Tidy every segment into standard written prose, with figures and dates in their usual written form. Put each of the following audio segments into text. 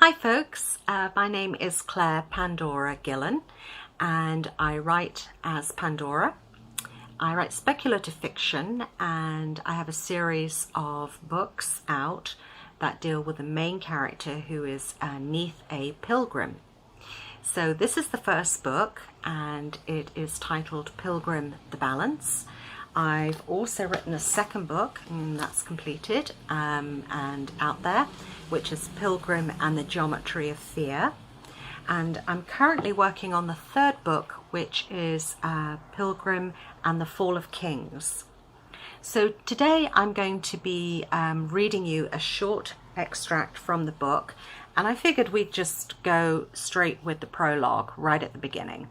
Hi folks, my name is Claire Pandora Gillen and I write as Pandora. I write speculative fiction and I have a series of books out that deal with the main character who is Neath a Pilgrim. So this is the first book and it is titled Pilgrim the Balance. I've also written a second book, and that's completed and out there, which is Pilgrim and the Geometry of Fear. And I'm currently working on the third book, which is Pilgrim and the Fall of Kings. So today I'm going to be reading you a short extract from the book, and I figured we'd just go straight with the prologue right at the beginning.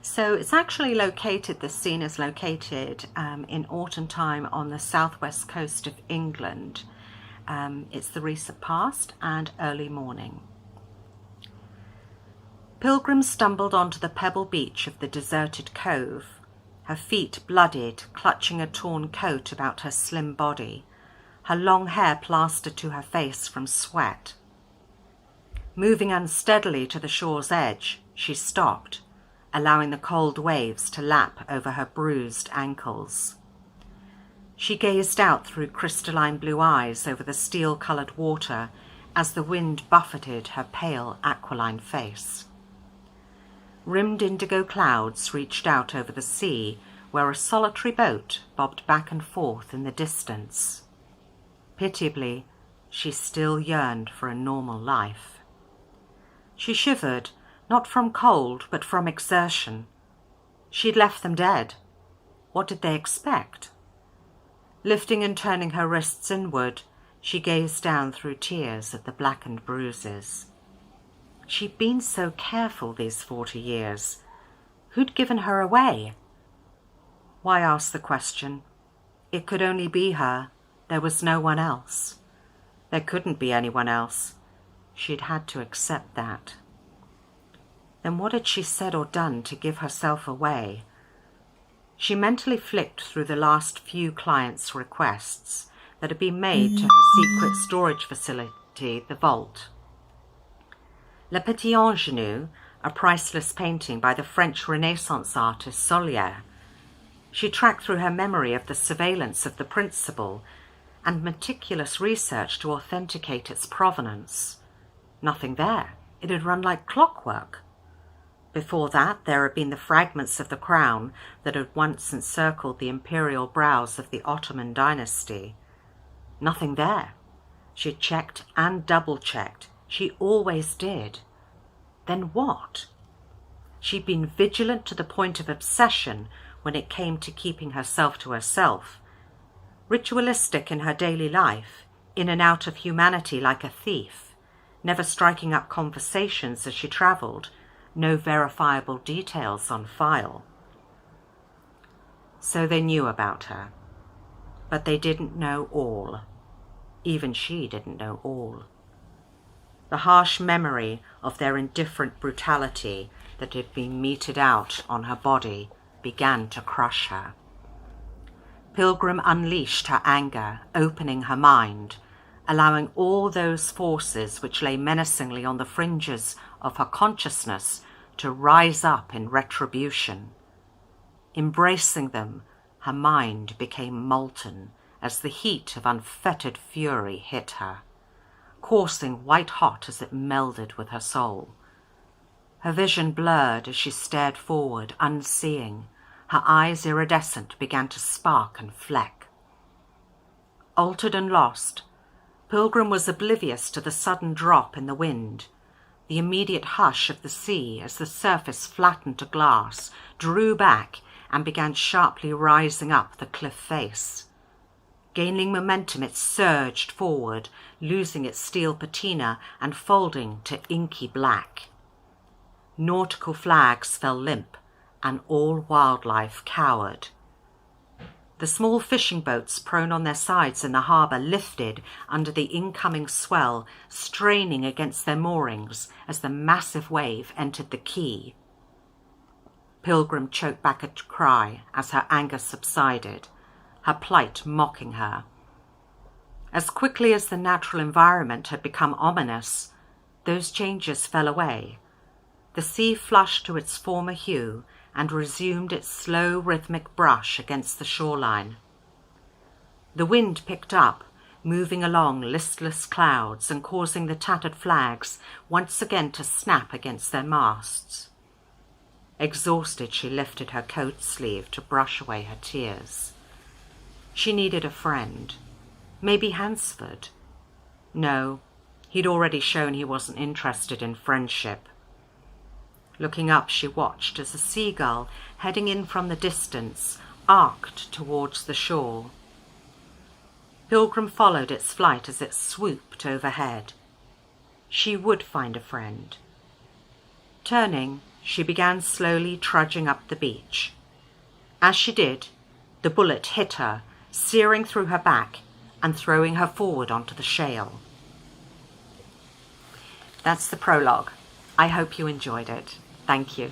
So it's actually located, this scene is located in autumn time on the southwest coast of England. It's the recent past and early morning. Pilgrim stumbled onto the pebble beach of the deserted cove, her feet bloodied, clutching a torn coat about her slim body, her long hair plastered to her face from sweat. Moving unsteadily to the shore's edge, she stopped, allowing the cold waves to lap over her bruised ankles. She gazed out through crystalline blue eyes over the steel-coloured water as the wind buffeted her pale aquiline face. Rimmed indigo clouds reached out over the sea where a solitary boat bobbed back and forth in the distance. Pitiably, she still yearned for a normal life. She shivered, not from cold, but from exertion. She'd left them dead. What did they expect? Lifting and turning her wrists inward, she gazed down through tears at the blackened bruises. She'd been so careful these 40 years. Who'd given her away? Why ask the question? It could only be her. There was no one else. There couldn't be anyone else. She'd had to accept that. Then what had she said or done to give herself away? She mentally flicked through the last few clients' requests that had been made to her secret storage facility, the Vault. Le Petit Ingenue, a priceless painting by the French Renaissance artist Solier. She tracked through her memory of the surveillance of the principal and meticulous research to authenticate its provenance. Nothing there. It had run like clockwork. Before that, there had been the fragments of the crown that had once encircled the imperial brows of the Ottoman dynasty. Nothing there. She had checked and double-checked. She always did. Then what? She'd been vigilant to the point of obsession when it came to keeping herself to herself. Ritualistic in her daily life, in and out of humanity like a thief, never striking up conversations as she travelled, no verifiable details on file. So they knew about her, but they didn't know all. Even she didn't know all. The harsh memory of their indifferent brutality that had been meted out on her body began to crush her. Pilgrim unleashed her anger, opening her mind, allowing all those forces which lay menacingly on the fringes of her consciousness to rise up in retribution. Embracing them, her mind became molten as the heat of unfettered fury hit her, coursing white-hot as it melded with her soul. Her vision blurred as she stared forward, unseeing. Her eyes, iridescent, began to spark and fleck. Altered and lost, Pilgrim was oblivious to the sudden drop in the wind, the immediate hush of the sea as the surface flattened to glass, drew back, and began sharply rising up the cliff face. Gaining momentum, it surged forward, losing its steel patina and folding to inky black. Nautical flags fell limp, and all wildlife cowered. The small fishing boats prone on their sides in the harbour lifted under the incoming swell, straining against their moorings as the massive wave entered the quay. Pilgrim choked back a cry as her anger subsided, her plight mocking her. As quickly as the natural environment had become ominous, those changes fell away. The sea flushed to its former hue and resumed its slow, rhythmic brush against the shoreline. The wind picked up, moving along listless clouds and causing the tattered flags once again to snap against their masts. Exhausted, she lifted her coat sleeve to brush away her tears. She needed a friend. Maybe Hansford. No, he'd already shown he wasn't interested in friendship. Looking up, she watched as a seagull, heading in from the distance, arced towards the shore. Pilgrim followed its flight as it swooped overhead. She would find a friend. Turning, she began slowly trudging up the beach. As she did, the bullet hit her, searing through her back and throwing her forward onto the shale. That's the prologue. I hope you enjoyed it. Thank you.